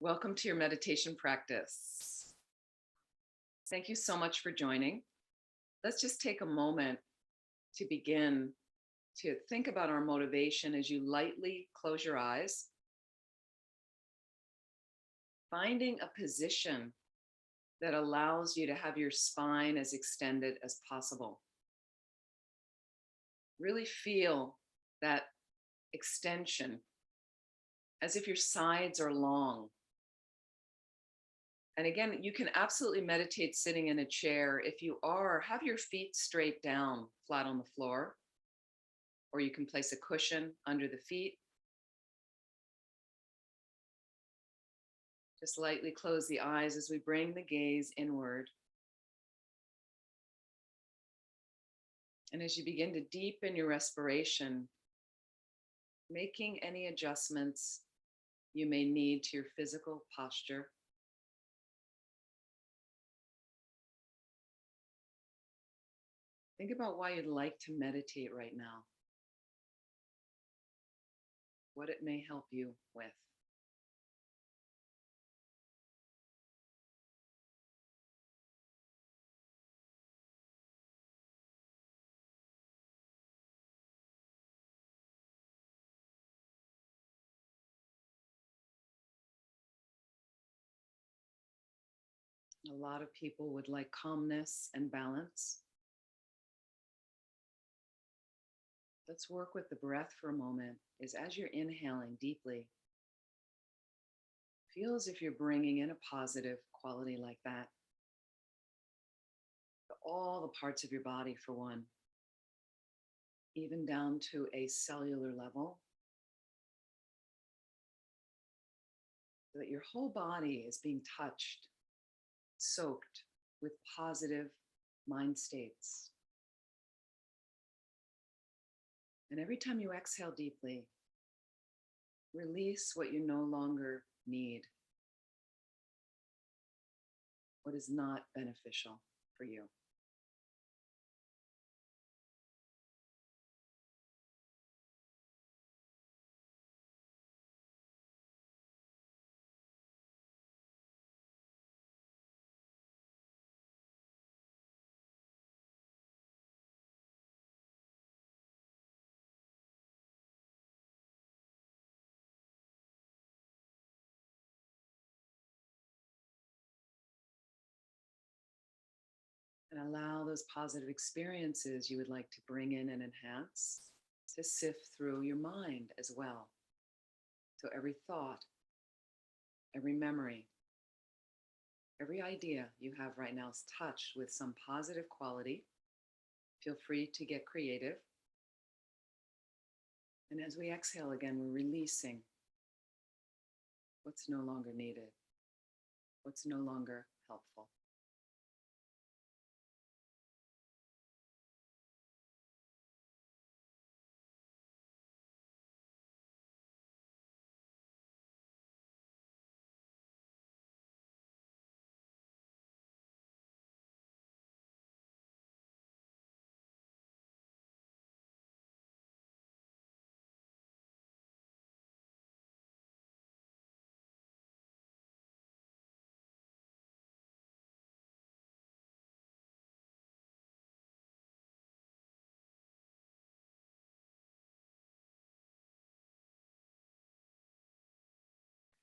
Welcome to your meditation practice. Thank you so much for joining. Let's just take a moment to begin to think about our motivation as you lightly close your eyes, finding a position that allows you to have your spine as extended as possible. Really feel that extension as if your sides are long. And again, you can absolutely meditate sitting in a chair. If you are, have your feet straight down, flat on the floor, or you can place a cushion under the feet. Just lightly close the eyes as we bring the gaze inward. And as you begin to deepen your respiration, making any adjustments you may need to your physical posture. Think about why you'd like to meditate right now, what it may help you with. A lot of people would like calmness and balance. Let's work with the breath for a moment. Is as you're inhaling deeply, feel as if you're bringing in a positive quality like that to all the parts of your body for one, even down to a cellular level, so that your whole body is being touched, soaked with positive mind states. And every time you exhale deeply, release what you no longer need, what is not beneficial for you. And allow those positive experiences you would like to bring in and enhance to sift through your mind as well. So every thought, every memory, every idea you have right now is touched with some positive quality. Feel free to get creative. And as we exhale again, we're releasing what's no longer needed, what's no longer helpful.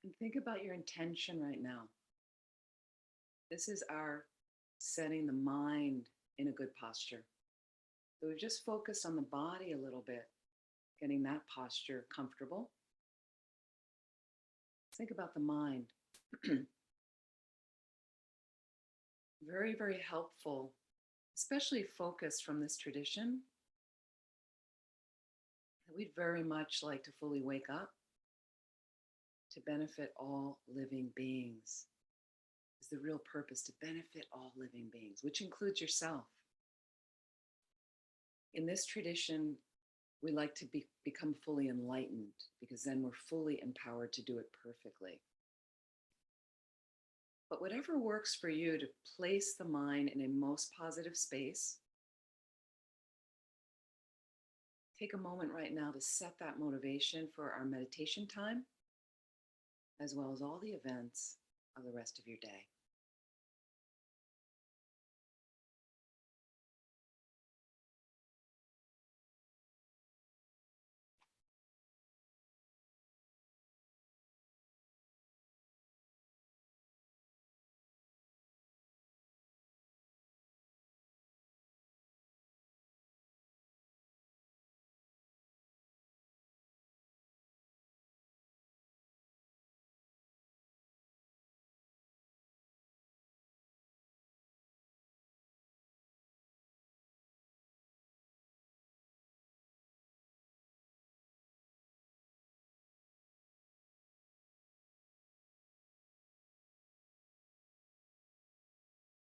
And think about your intention right now. This is our setting the mind in a good posture. So we've just focused on the body a little bit, getting that posture comfortable. Think about the mind. Very, very helpful, especially focused from this tradition, that we'd very much like to fully wake up to benefit all living beings. Is the real purpose to benefit all living beings, which includes yourself. In this tradition, we like to become fully enlightened because then we're fully empowered to do it perfectly. But whatever works for you to place the mind in a most positive space, take a moment right now to set that motivation for our meditation time. as well as all the events of the rest of your day.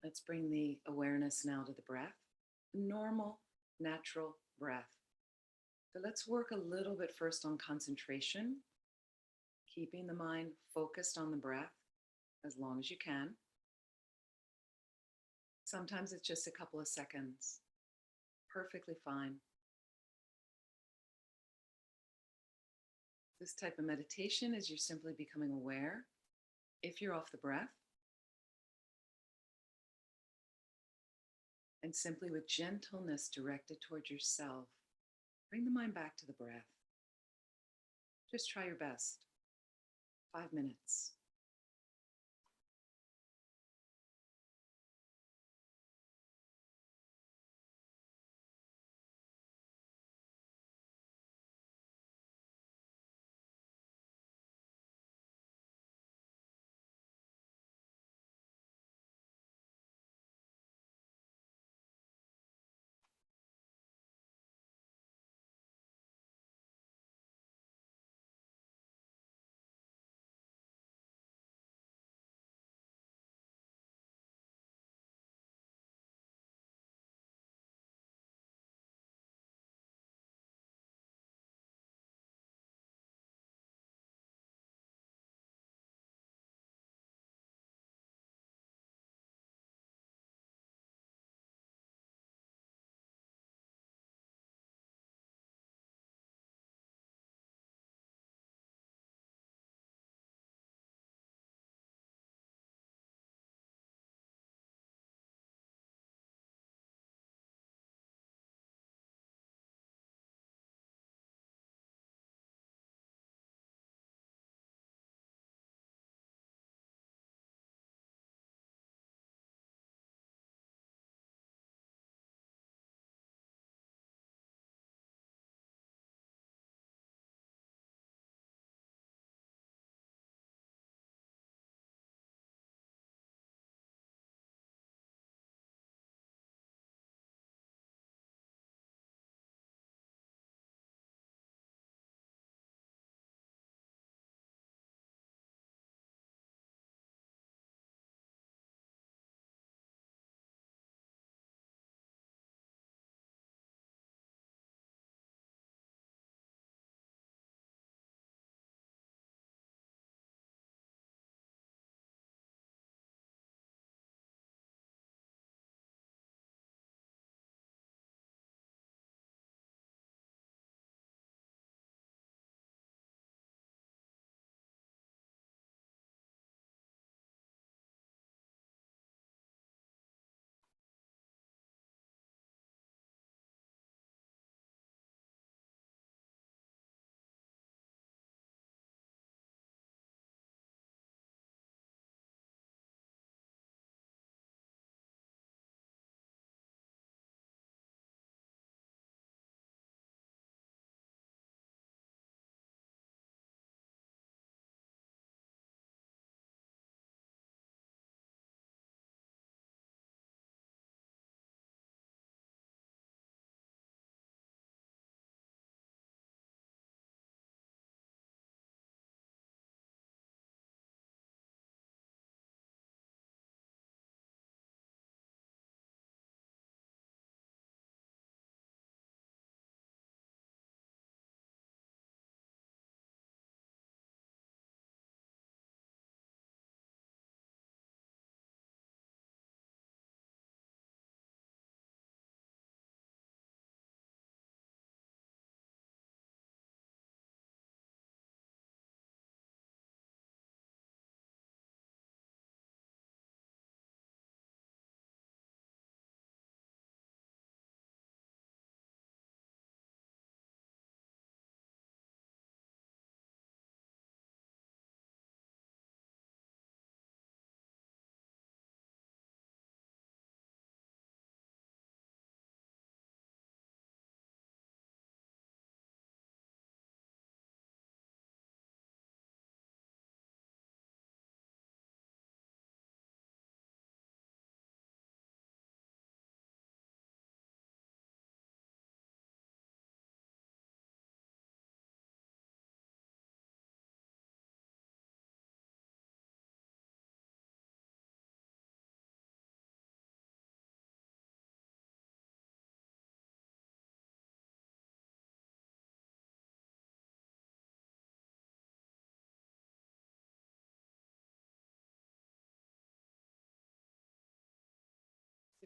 Let's bring the awareness now to the breath, normal, natural breath. So let's work a little bit first on concentration, keeping the mind focused on the breath as long as you can. Sometimes it's just a couple of seconds. Perfectly fine. This type of meditation is you're simply becoming aware if you're off the breath, and simply with gentleness directed towards yourself, bring the mind back to the breath. Just try your best. 5 minutes.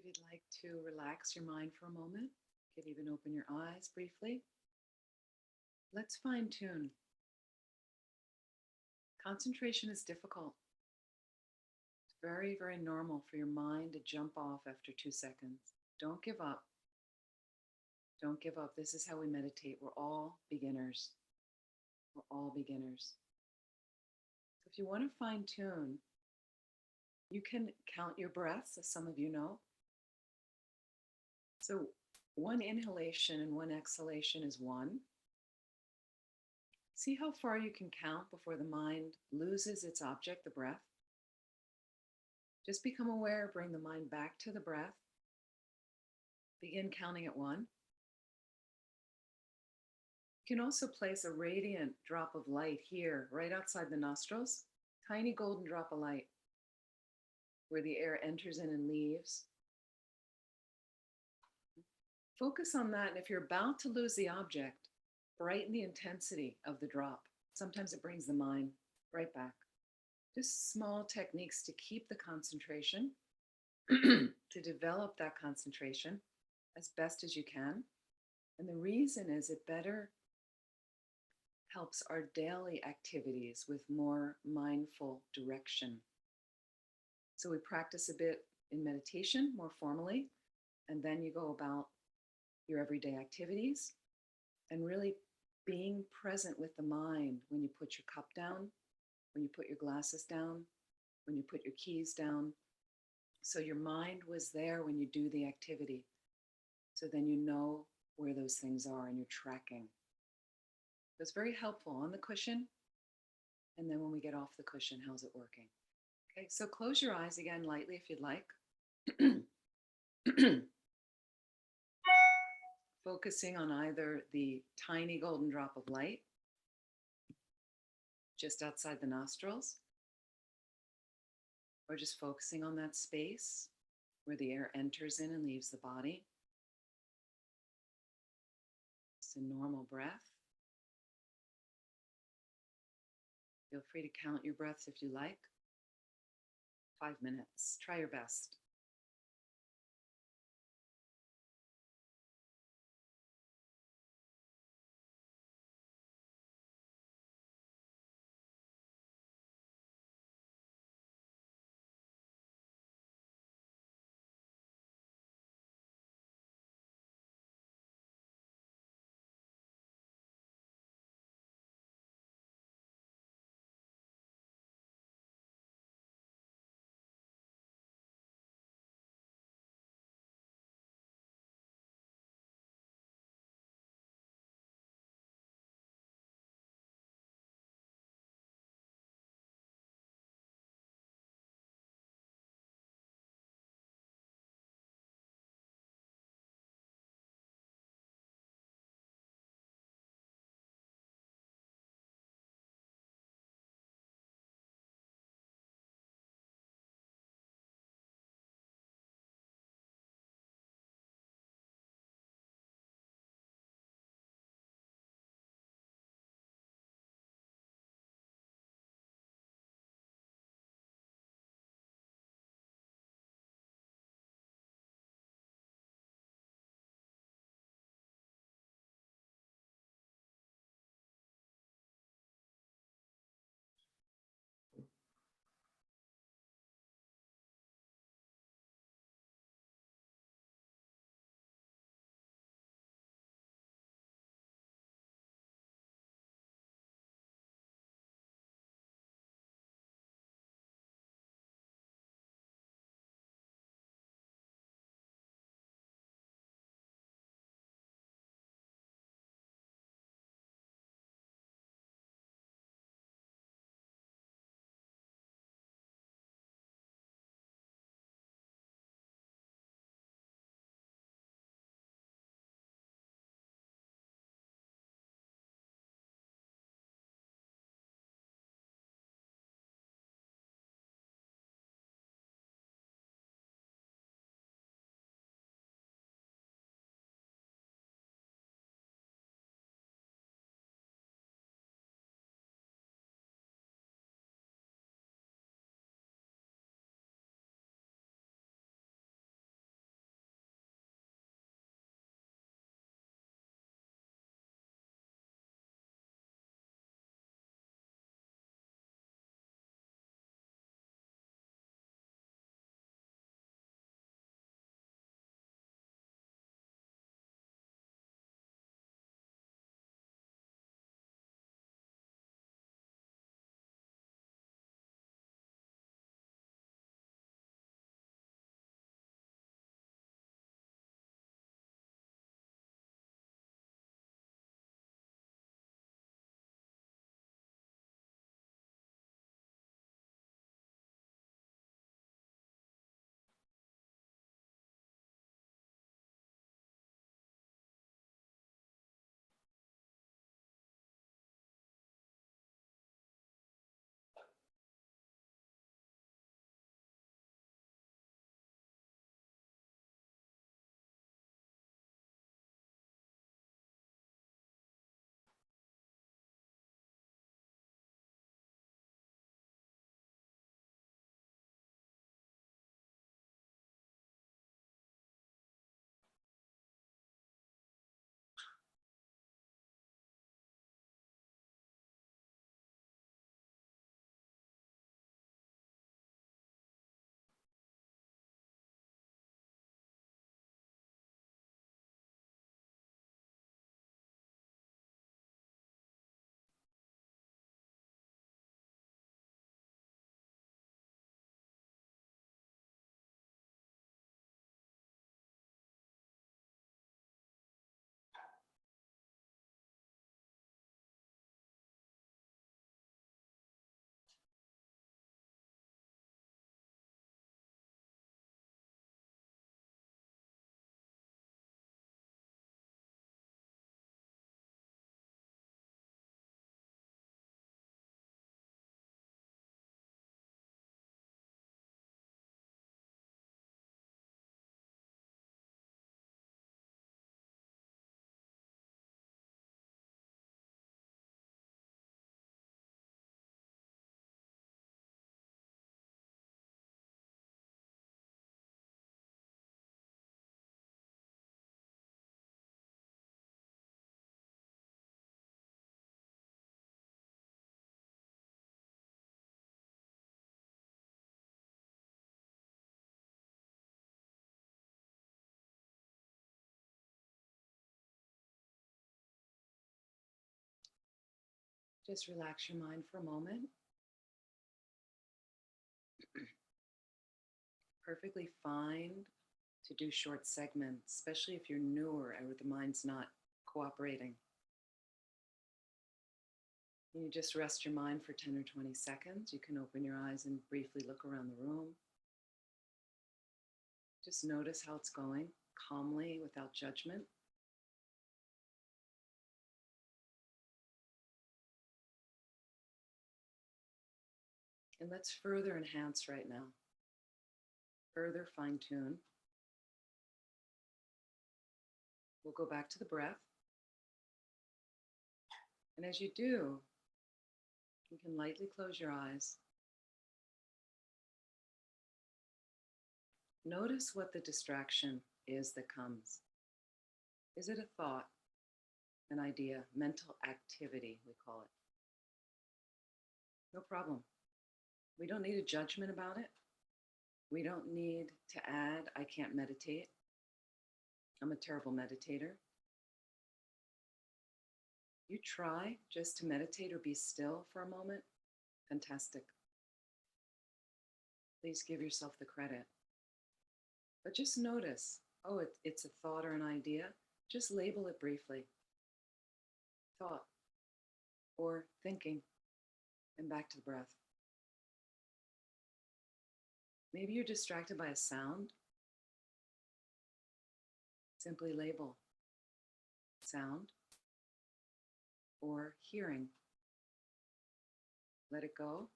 you'd like to relax your mind for a moment, you could even open your eyes briefly. Let's fine tune. Concentration is difficult. It's very, very normal for your mind to jump off after 2 seconds. Don't give up. Don't give up. This is how we meditate. We're all beginners. We're all beginners. So if you want to fine tune, you can count your breaths, as some of you know. So one inhalation and one exhalation is one. See how far you can count before the mind loses its object, the breath. Just become aware, bring the mind back to the breath. Begin counting at one. You can also place a radiant drop of light here, right outside the nostrils, tiny golden drop of light, where the air enters in and leaves. Focus on that, and if you're about to lose the object, brighten the intensity of the drop. Sometimes it brings the mind right back. Just small techniques to keep the concentration, to develop that concentration as best as you can. And the reason is it better helps our daily activities with more mindful direction. So we practice a bit in meditation more formally, and then you go about your everyday activities and really being present with the mind when you put your cup down, when you put your glasses down, when you put your keys down. So your mind was there when you do the activity. So then you know where those things are and you're tracking. It's very helpful on the cushion. And then when we get off the cushion, how's it working? Okay, so close your eyes again lightly if you'd like. Focusing on either the tiny golden drop of light just outside the nostrils, or just focusing on that space where the air enters in and leaves the body. It's a normal breath. Feel free to count your breaths if you like. 5 minutes. Try your best. Just relax your mind for a moment. Perfectly fine to do short segments, especially if you're newer or the mind's not cooperating. You just rest your mind for 10 or 20 seconds. You can open your eyes and briefly look around the room. Just notice how it's going, calmly, without judgment. And let's further enhance right now, further fine tune. We'll go back to the breath. And as you do, you can lightly close your eyes. Notice what the distraction is that comes. Is it a thought, an idea, mental activity, we call it? No problem. We don't need a judgment about it. We don't need to add, I can't meditate. I'm a terrible meditator. You try just to meditate or be still for a moment. Fantastic. Please give yourself the credit. But just notice, oh, it's a thought or an idea. Just label it briefly. Thought or thinking, and back to the breath. Maybe you're distracted by a sound. Simply label sound or hearing. Let it go,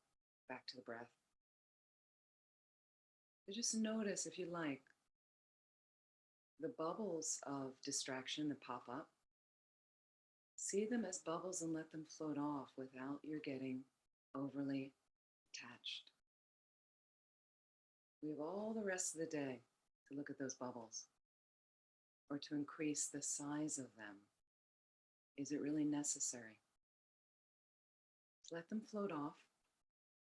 back to the breath. So just notice, if you like, the bubbles of distraction that pop up. See them as bubbles and let them float off without your getting overly attached. We have all the rest of the day to look at those bubbles or to increase the size of them. Is it really necessary? Let them float off.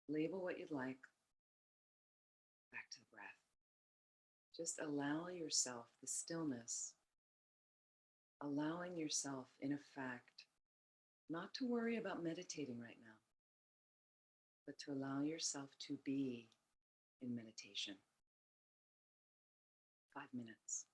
Label what you'd like. Back to the breath. Just allow yourself the stillness, allowing yourself, in effect, not to worry about meditating right now, but to allow yourself to be in meditation. 5 minutes.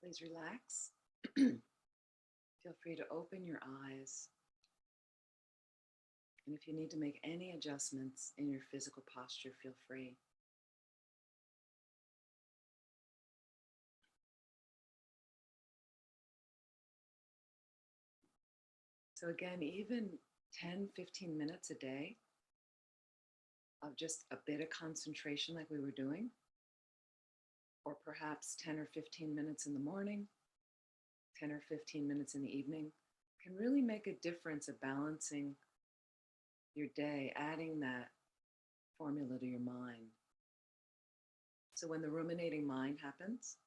Please relax. Feel free to open your eyes. And if you need to make any adjustments in your physical posture, feel free. So again, even 10, 15 minutes a day of just a bit of concentration like we were doing, or perhaps 10 or 15 minutes in the morning, 10 or 15 minutes in the evening, can really make a difference of balancing your day, adding that formula to your mind. So when the ruminating mind happens,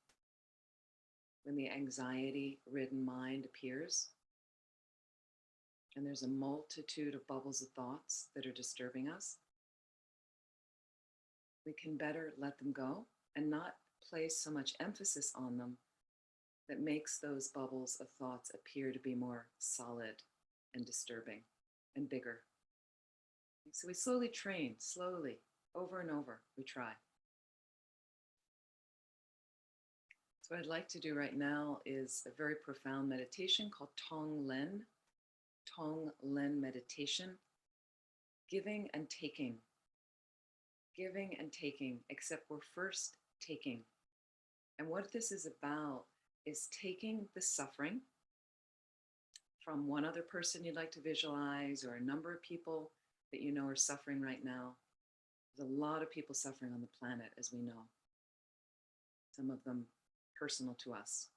when the anxiety-ridden mind appears, and there's a multitude of bubbles of thoughts that are disturbing us, we can better let them go and not place so much emphasis on them that makes those bubbles of thoughts appear to be more solid and disturbing and bigger. So we slowly train, slowly, over and over, we try. So what I'd like to do right now is a very profound meditation called Tonglen meditation, giving and taking, except we're first taking. And what this is about is taking the suffering from one other person you'd like to visualize, or a number of people that you know are suffering right now. There's a lot of people suffering on the planet, as we know, some of them personal to us.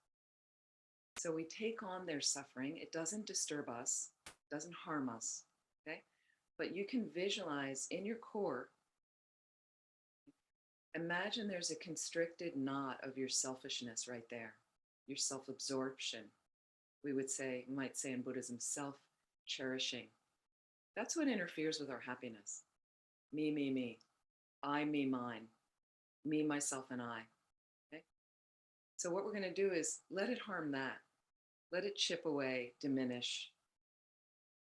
So we take on their suffering. It doesn't disturb us, doesn't harm us, okay? But you can visualize in your core, imagine there's a constricted knot of your selfishness right there, your self-absorption. We might say in Buddhism, self-cherishing. That's what interferes with our happiness. Me. I, me, mine. Me, myself, and I. Okay? So what we're going to do is let it harm that. Let it chip away, diminish,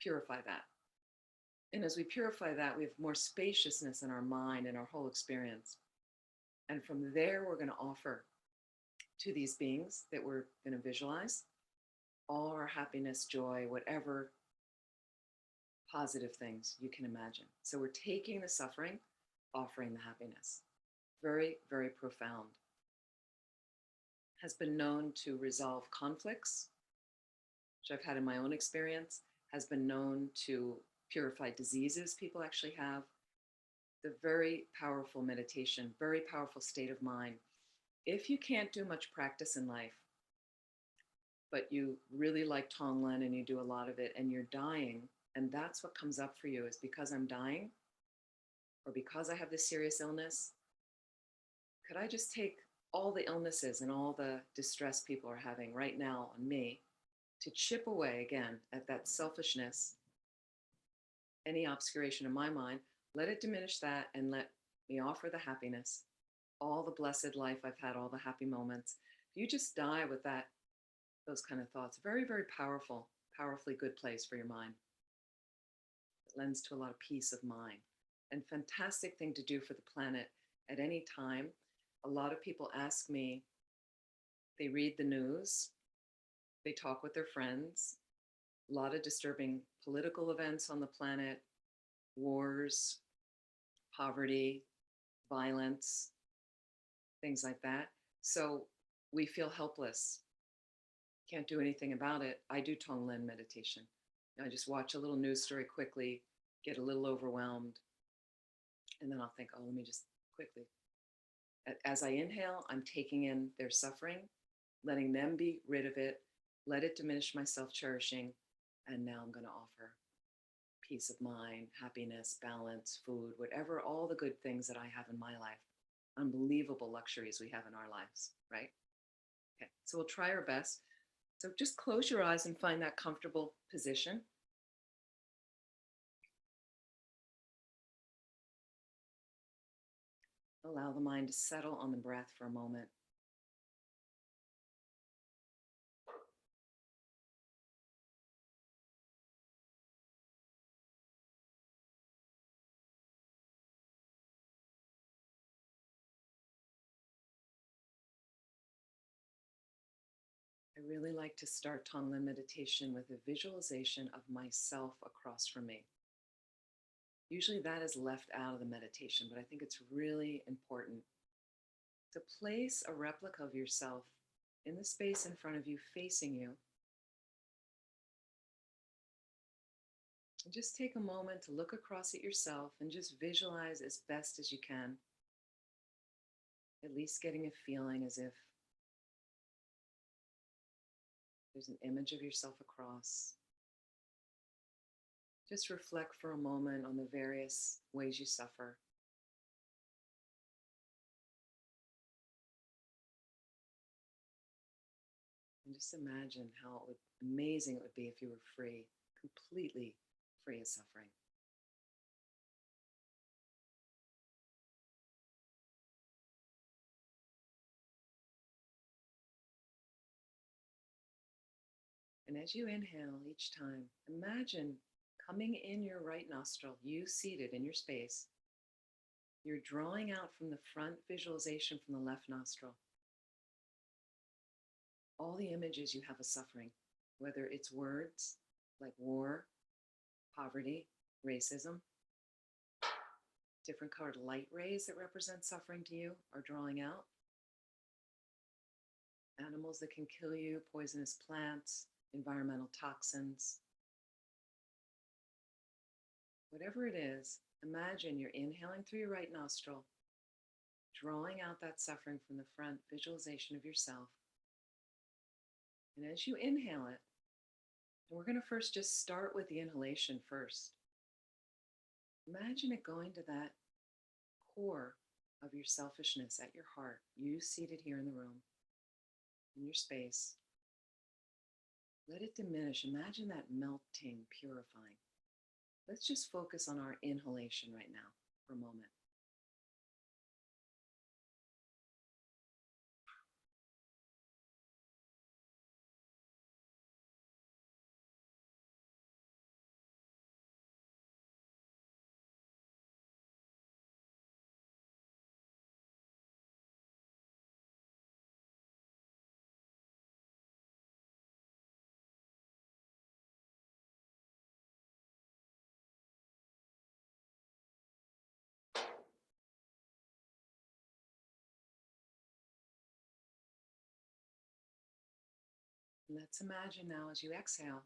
purify that. And as we purify that, we have more spaciousness in our mind and our whole experience. And from there, we're going to offer to these beings that we're going to visualize all our happiness, joy, whatever positive things you can imagine. So we're taking the suffering, offering the happiness. Very, very profound. Has been known to resolve conflicts, which I've had in my own experience, has been known to purify diseases people actually have. The very powerful meditation, very powerful state of mind. If you can't do much practice in life, but you really like Tonglen and you do a lot of it and you're dying, and that's what comes up for you is because I'm dying or because I have this serious illness, could I just take all the illnesses and all the distress people are having right now on me to chip away again at that selfishness, any obscuration in my mind, let it diminish that and let me offer the happiness, all the blessed life I've had, all the happy moments. If you just die with those kind of thoughts, very, very powerful, powerfully good place for your mind. It lends to a lot of peace of mind and fantastic thing to do for the planet at any time. A lot of people ask me, they read the news, they talk with their friends, a lot of disturbing political events on the planet, wars, poverty, violence, things like that. So we feel helpless. Can't do anything about it. I do Tonglen meditation. I just watch a little news story quickly, get a little overwhelmed, and then I'll think, oh, let me just quickly. As I inhale, I'm taking in their suffering, letting them be rid of it, let it diminish my self-cherishing, and now I'm going to offer peace of mind, happiness, balance, food, whatever, all the good things that I have in my life. Unbelievable luxuries we have in our lives, right? Okay, so we'll try our best. So just close your eyes and find that comfortable position. Allow the mind to settle on the breath for a moment. really like to start Tonglen meditation with a visualization of myself across from me. Usually that is left out of the meditation, but I think it's really important to place a replica of yourself in the space in front of you, facing you. And just take a moment to look across at yourself and just visualize as best as you can, at least getting a feeling as if there's an image of yourself across. Just reflect for a moment on the various ways you suffer. And just imagine how amazing it would be if you were free, completely free of suffering. And as you inhale each time, imagine coming in your right nostril, you seated in your space. You're drawing out from the front visualization from the left nostril all the images you have of suffering, whether it's words like war, poverty, racism, different colored light rays that represent suffering to you are drawing out. Animals that can kill you, poisonous plants, environmental toxins. Whatever it is, imagine you're inhaling through your right nostril, drawing out that suffering from the front visualization of yourself. And as you inhale it, and we're going to first just start with the inhalation first. Imagine it going to that core of your selfishness at your heart, you seated here in the room, in your space. Let it diminish. Imagine that melting, purifying. Let's just focus on our inhalation right now for a moment. Let's imagine now as you exhale,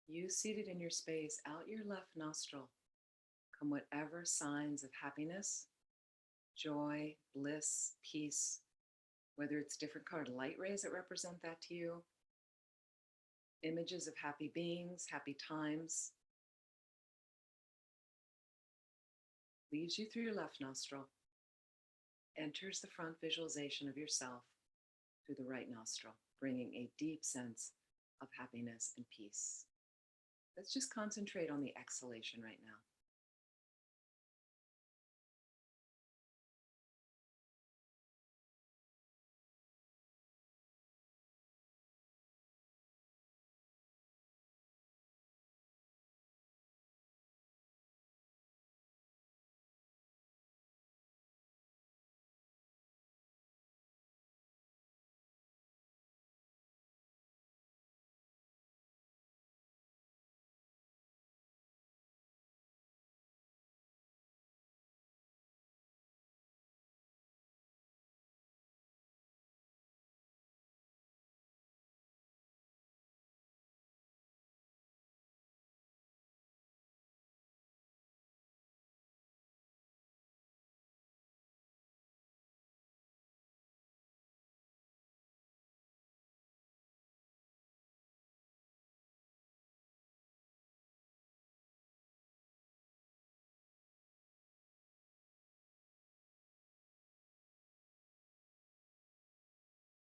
you seated in your space, out your left nostril, come whatever signs of happiness, joy, bliss, peace, whether it's different colored light rays that represent that to you, images of happy beings, happy times, leaves you through your left nostril, enters the front visualization of yourself through the right nostril, bringing a deep sense of happiness and peace. Let's just concentrate on the exhalation right now.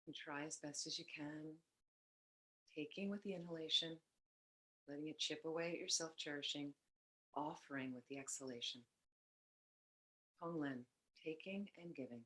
And try as best as you can, taking with the inhalation, letting it chip away at your self-cherishing, offering with the exhalation. Tonglen, taking and giving.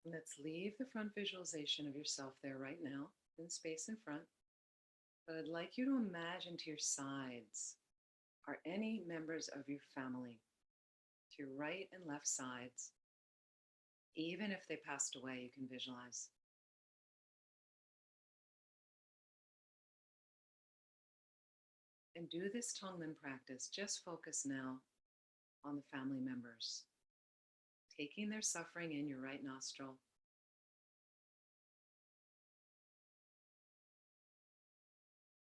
Let's leave the front visualization of yourself there right now in space in front. But I'd like you to imagine to your sides are any members of your family, to your right and left sides. Even if they passed away, you can visualize. And do this Tonglen practice. Just focus now on the family members, taking their suffering in your right nostril.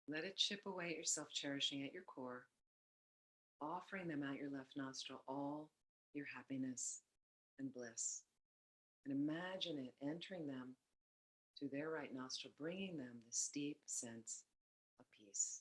Let it chip away at your self-cherishing at your core, offering them out your left nostril all your happiness and bliss. And imagine it entering them through their right nostril, bringing them this deep sense of peace.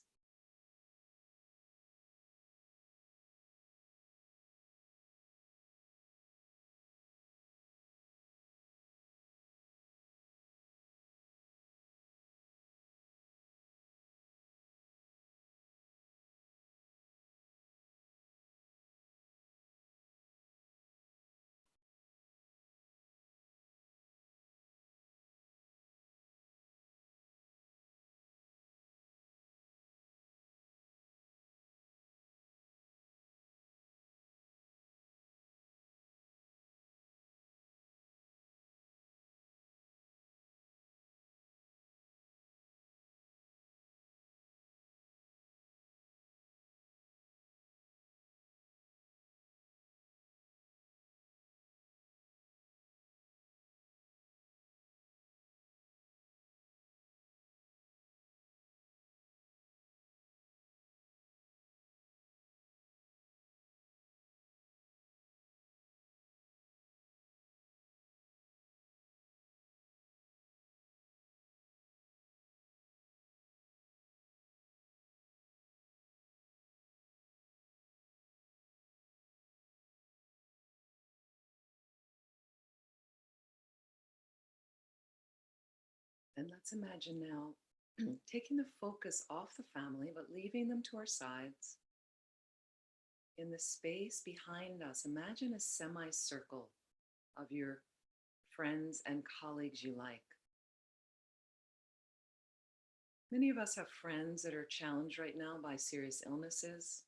And let's imagine now taking the focus off the family, but leaving them to our sides. In the space behind us, imagine a semicircle of your friends and colleagues you like. Many of us have friends that are challenged right now by serious illnesses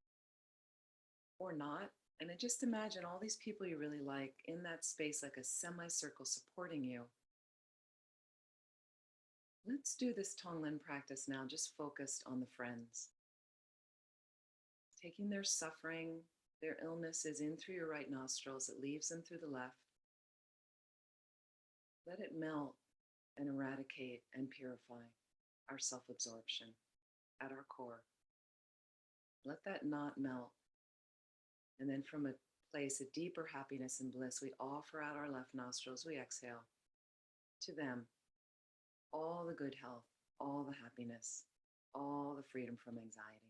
or not. And then just imagine all these people you really like in that space, like a semicircle supporting you. Let's do this Tonglen practice now, just focused on the friends. Taking their suffering, their illnesses in through your right nostrils, it leaves them through the left. Let it melt and eradicate and purify our self-absorption at our core. Let that knot melt. And then from a place of deeper happiness and bliss, we offer out our left nostrils, we exhale to them all the good health, all the happiness, all the freedom from anxiety.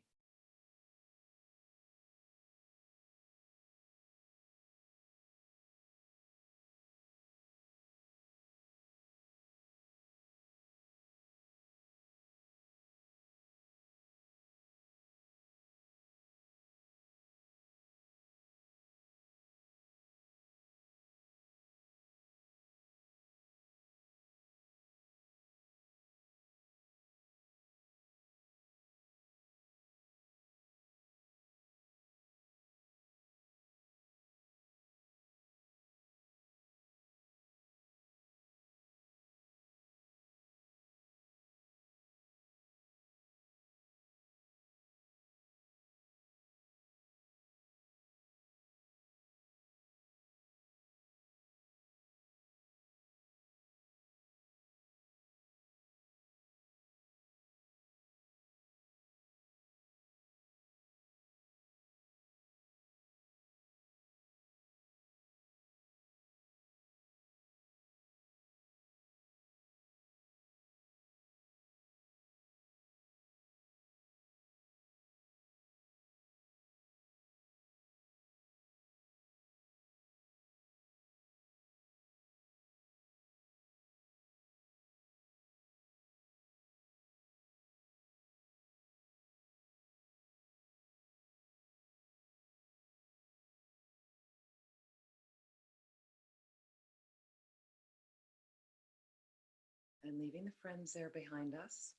And leaving the friends there behind us,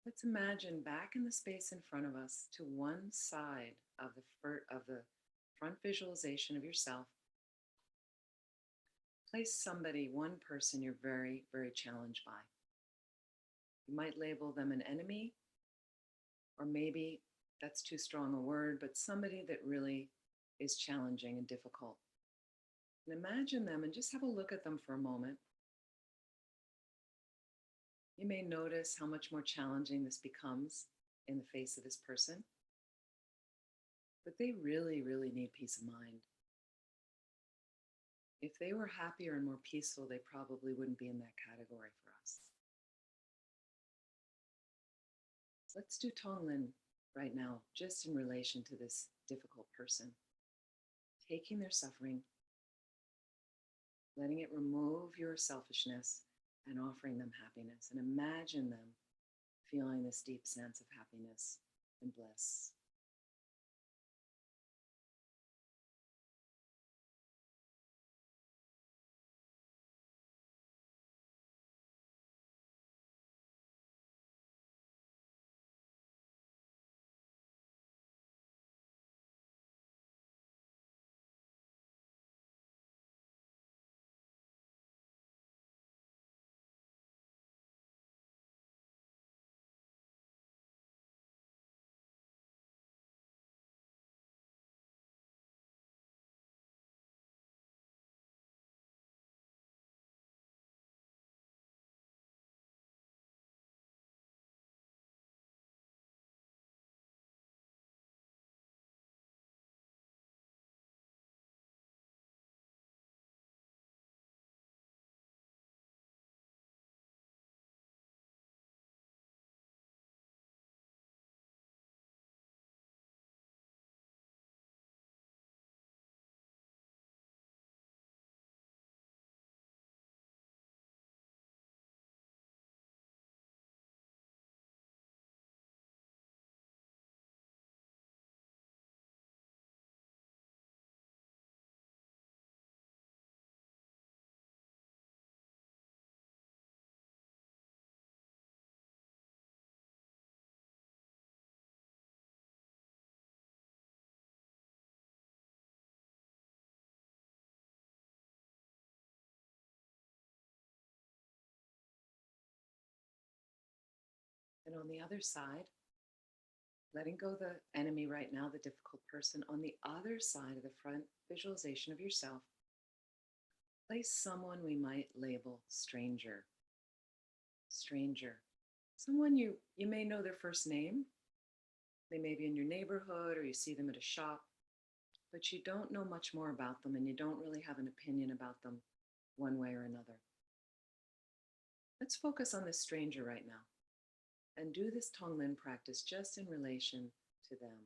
let's imagine back in the space in front of us to one side of the front visualization of yourself. Place somebody, one person you're very, very challenged by. You might label them an enemy, or maybe that's too strong a word, but somebody that really is challenging and difficult. And imagine them and just have a look at them for a moment. You may notice how much more challenging this becomes in the face of this person, but they really, really need peace of mind. If they were happier and more peaceful, they probably wouldn't be in that category for us. Let's do Tonglen right now, just in relation to this difficult person. Taking their suffering, letting it remove your selfishness, and offering them happiness. And imagine them feeling this deep sense of happiness and bliss. And on the other side, letting go the enemy right now, the difficult person, on the other side of the front visualization of yourself, place someone we might label stranger. Stranger. Someone you may know their first name. They may be in your neighborhood or you see them at a shop, but you don't know much more about them and you don't really have an opinion about them one way or another. Let's focus on this stranger right now and do this Tonglen practice just in relation to them.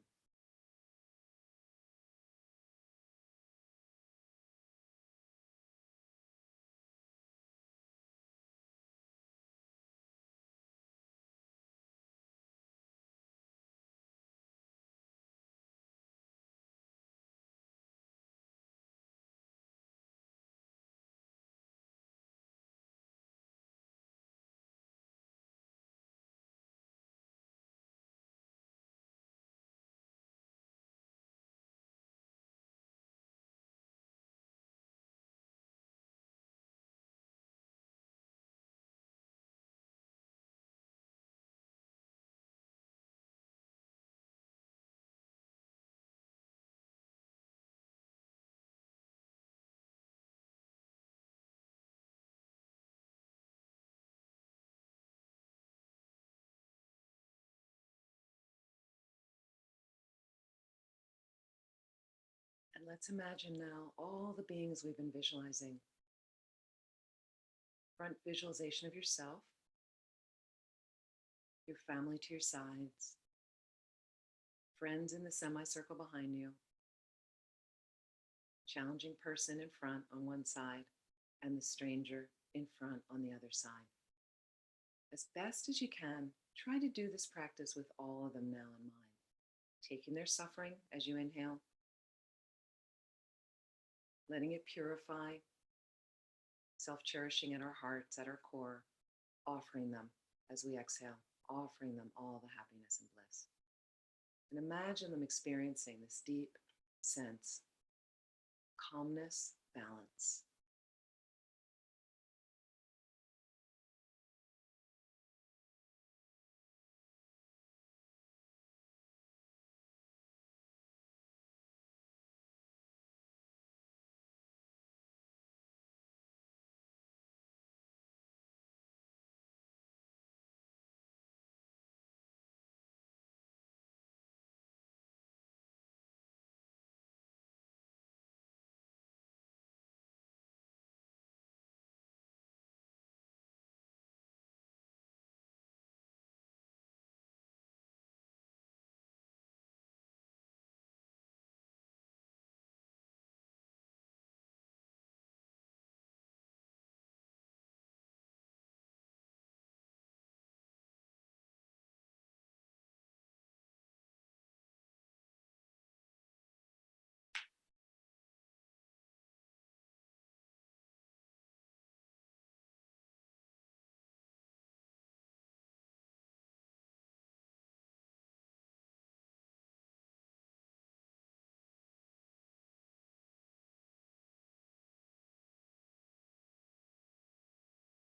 And let's imagine now all the beings we've been visualizing. Front visualization of yourself, your family to your sides, friends in the semicircle behind you, challenging person in front on one side, and the stranger in front on the other side. As best as you can, try to do this practice with all of them now in mind, taking their suffering as you inhale, letting it purify self-cherishing at our hearts, at our core, offering them as we exhale, offering them all the happiness and bliss. And imagine them experiencing this deep sense of calmness, balance.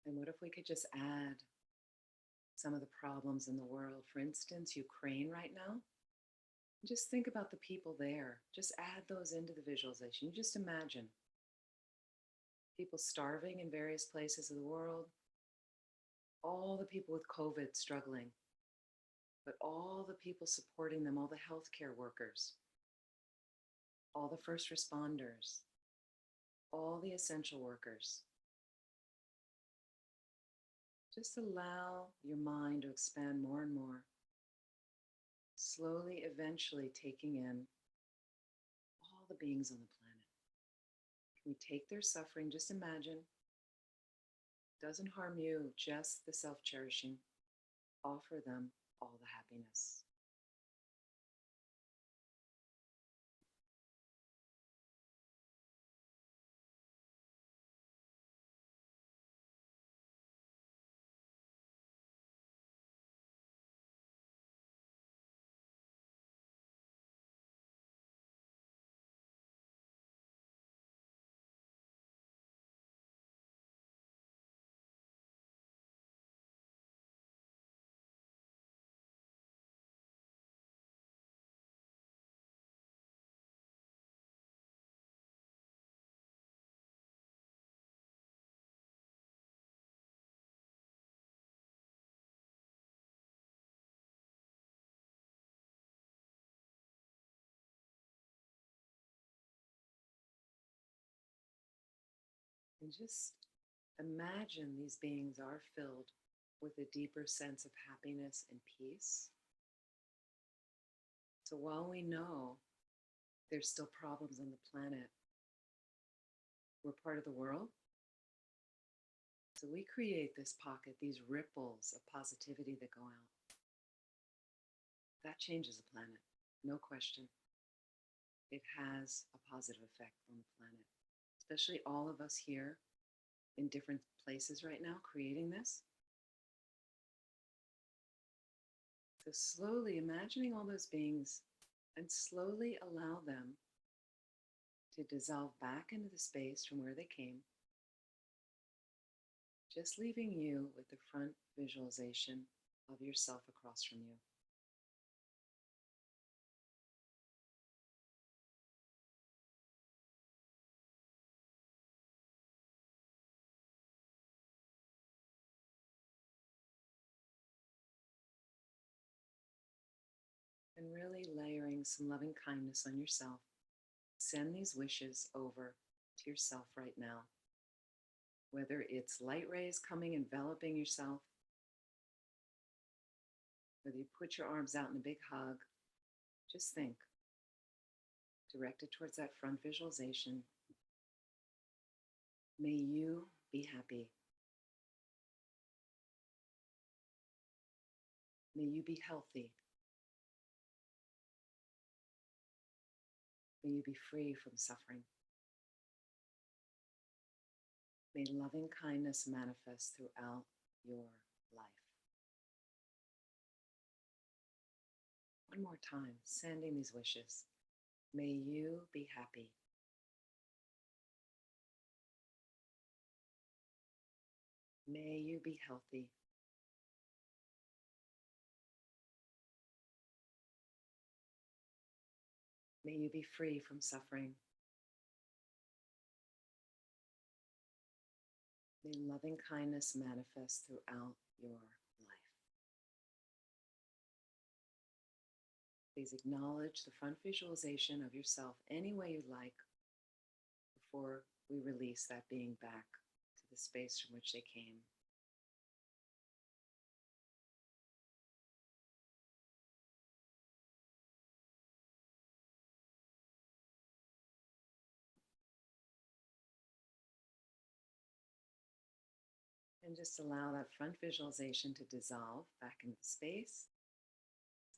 And what if we could just add some of the problems in the world? For instance, Ukraine right now. Just think about the people there. Just add those into the visualization. You just imagine people starving in various places of the world, all the people with COVID struggling, but all the people supporting them, all the healthcare workers, all the first responders, all the essential workers. Just allow your mind to expand more and more, slowly, eventually taking in all the beings on the planet. Can we take their suffering? Just imagine. Doesn't harm you, just the self-cherishing. Offer them all the happiness. And just imagine these beings are filled with a deeper sense of happiness and peace. So while we know there's still problems on the planet, we're part of the world. So we create this pocket, these ripples of positivity that go out. That changes the planet, no question. It has a positive effect on the planet, especially all of us here in different places right now creating this. So slowly imagining all those beings and slowly allow them to dissolve back into the space from where they came, just leaving you with the front visualization of yourself across from you. And really layering some loving kindness on yourself. Send these wishes over to yourself right now. Whether it's light rays coming, enveloping yourself, whether you put your arms out in a big hug, just think, direct it towards that front visualization. May you be happy. May you be healthy. May you be free from suffering. May loving kindness manifest throughout your life. One more time, sending these wishes. May you be happy. May you be healthy. May you be free from suffering. May loving kindness manifest throughout your life. Please acknowledge the front visualization of yourself any way you like before we release that being back to the space from which they came. And just allow that front visualization to dissolve back into space,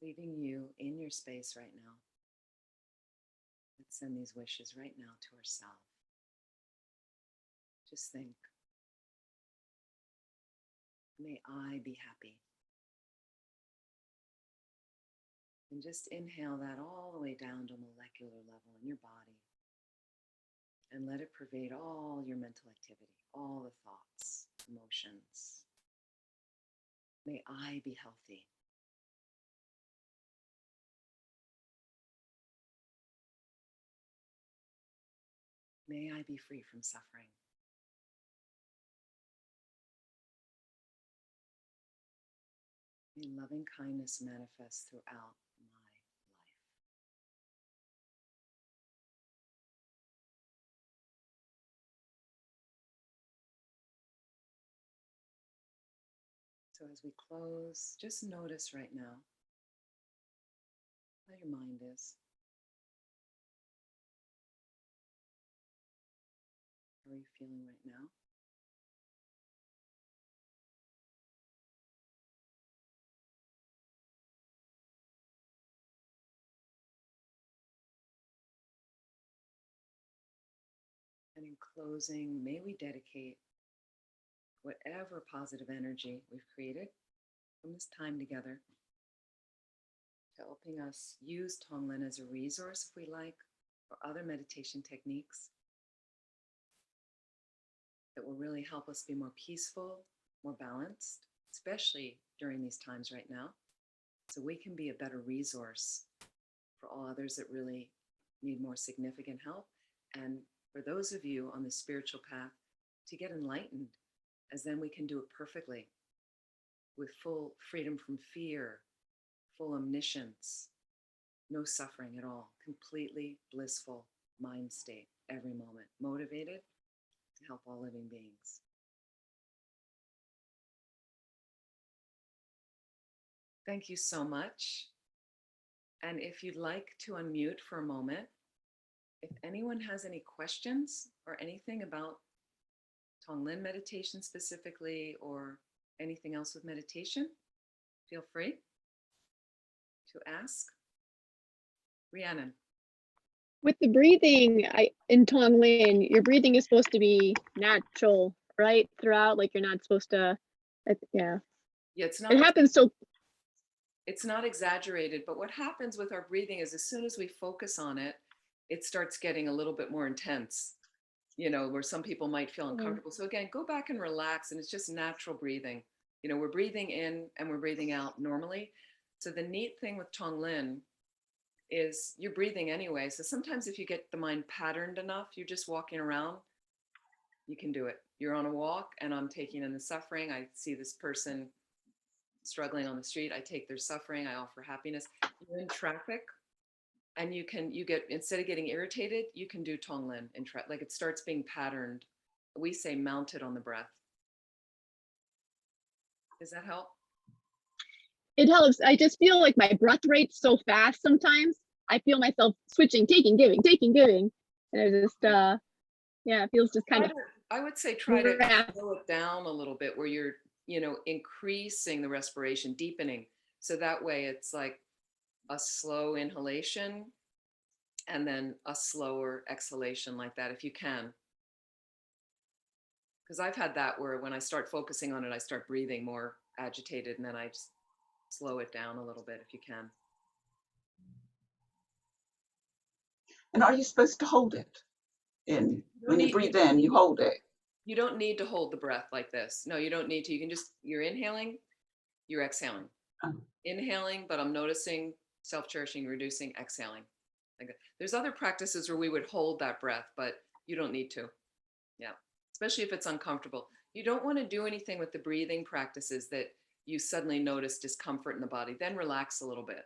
leaving you in your space right now. Let's send these wishes right now to ourselves. Just think, may I be happy. And just inhale that all the way down to a molecular level in your body. And let it pervade all your mental activity, all the thoughts, emotions. May I be healthy. May I be free from suffering. May loving kindness manifest throughout my life. So as we close, just notice right now how your mind is. How are you feeling right now? And in closing, may we dedicate whatever positive energy we've created from this time together to helping us use Tonglen as a resource if we like, or other meditation techniques that will really help us be more peaceful, more balanced, especially during these times right now, so we can be a better resource for all others that really need more significant help. And for those of you on the spiritual path, to get enlightened, as then we can do it perfectly with full freedom from fear, full omniscience, no suffering at all, completely blissful mind state every moment, motivated to help all living beings. Thank you so much. And if you'd like to unmute for a moment, if anyone has any questions or anything about Tonglen meditation specifically, or anything else with meditation, feel free to ask. Rhiannon. With the breathing in Tonglen, your breathing is supposed to be natural, right? Throughout, like you're not supposed to, yeah. Yeah, it's not. It happens so. It's not exaggerated, but what happens with our breathing is as soon as we focus on it, it starts getting a little bit more intense, where some people might feel uncomfortable. So again, go back and relax, and it's just natural breathing. We're breathing in and we're breathing out normally. So the neat thing with Tonglen is you're breathing anyway. So sometimes if you get the mind patterned enough, you're just walking around, you can do it. You're on a walk and I'm taking in the suffering. I see this person struggling on the street. I take their suffering. I offer happiness. You're in traffic and you get, instead of getting irritated, you can do Tonglen in traffic. Like it starts being patterned. We say mounted on the breath. Does that help? It helps. I just feel like my breath rate's so fast sometimes. I feel myself switching, taking, giving, taking, giving. And it's just, yeah, it feels just kind of. I would say try to slow it down a little bit where you're, increasing the respiration, deepening. So that way it's like a slow inhalation and then a slower exhalation like that, if you can. Because I've had that where when I start focusing on it, I start breathing more agitated, and then I just slow it down a little bit if you can. And are you supposed to hold it in? When you breathe in, you hold it. You don't need to hold the breath like this. No, you don't need to. You can just, you're inhaling, you're exhaling. Oh. Inhaling, but I'm noticing self-cherishing, reducing, exhaling. Like that. There's other practices where we would hold that breath, but you don't need to. Yeah. Especially if it's uncomfortable. You don't want to do anything with the breathing practices that you suddenly notice discomfort in the body. Then relax a little bit.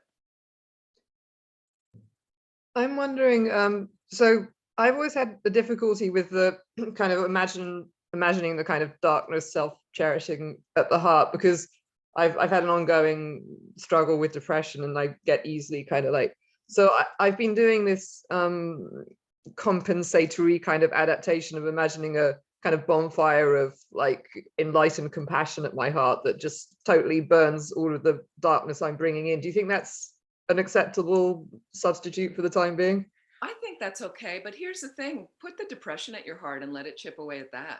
I'm wondering, so I've always had the difficulty with the kind of imagining the kind of darkness, self-cherishing at the heart, because I've had an ongoing struggle with depression, and I get easily kind of like, so I've been doing this compensatory kind of adaptation of imagining a kind of bonfire of like enlightened compassion at my heart that just totally burns all of the darkness I'm bringing in. Do you think that's an acceptable substitute for the time being? I think that's okay, but here's the thing: put the depression at your heart and let it chip away at that.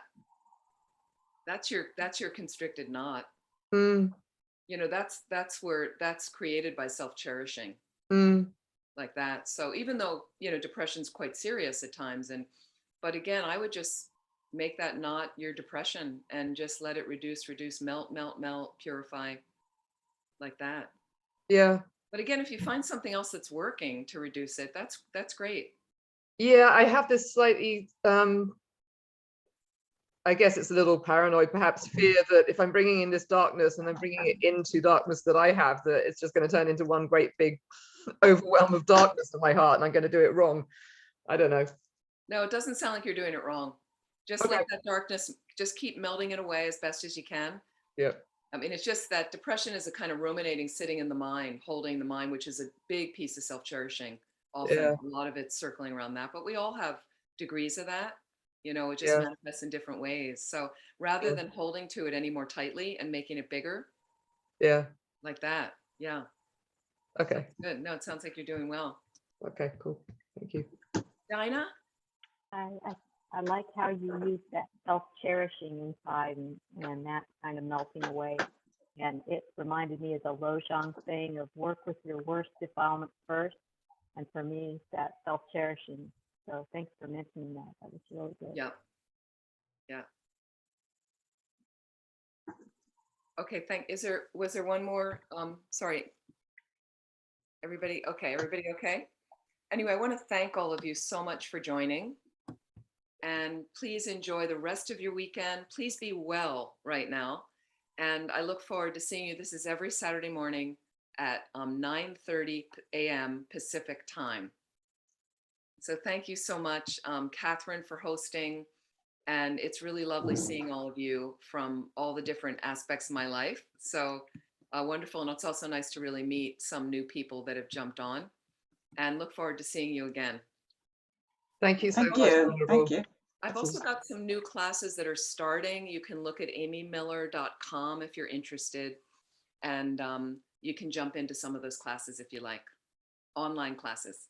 That's your constricted knot. Mm. You know, that's where that's created by self-cherishing. Like that. So even though, you know, depression's quite serious at times, but again, I would just make that not your depression and just let it reduce, melt, purify, like that. Yeah. But again, if you find something else that's working to reduce it, that's great. Yeah, I have this slightly I guess it's a little paranoid, perhaps fear that if I'm bringing in this darkness and I'm bringing it into darkness that I have, that it's just going to turn into one great big overwhelm of darkness in my heart, and I'm going to do it wrong. I don't know. No, it doesn't sound like you're doing it wrong. Just Okay. let that darkness, just keep melting it away as best as you can. Yeah. I mean, it's just that depression is a kind of ruminating, sitting in the mind, holding the mind, which is a big piece of self-cherishing. Often, Yeah. a lot of it's circling around that, but we all have degrees of that. You know, it just Yeah. manifests in different ways. So rather than holding to it any more tightly and making it bigger, Yeah. like that. Yeah. Okay. Good. No, it sounds like you're doing well. Okay, cool. Thank you. Dinah? I like how you use that self-cherishing inside and that kind of melting away. And it reminded me of the Lojong saying of work with your worst defilement first. And for me, that self-cherishing. So thanks for mentioning that. That was really good. Yeah. Yeah. Okay, was there one more? Sorry. Everybody okay? Anyway, I want to thank all of you so much for joining. And please enjoy the rest of your weekend. Please be well right now. And I look forward to seeing you. This is every Saturday morning at 9:30 a.m. Pacific time. So thank you so much, Catherine, for hosting. And it's really lovely seeing all of you from all the different aspects of my life. So wonderful. And it's also nice to really meet some new people that have jumped on, and look forward to seeing you again. Thank you so Thank much. you. Thank you. I've also got some new classes that are starting. You can look at amymiller.com if you're interested. And you can jump into some of those classes if you like, online classes.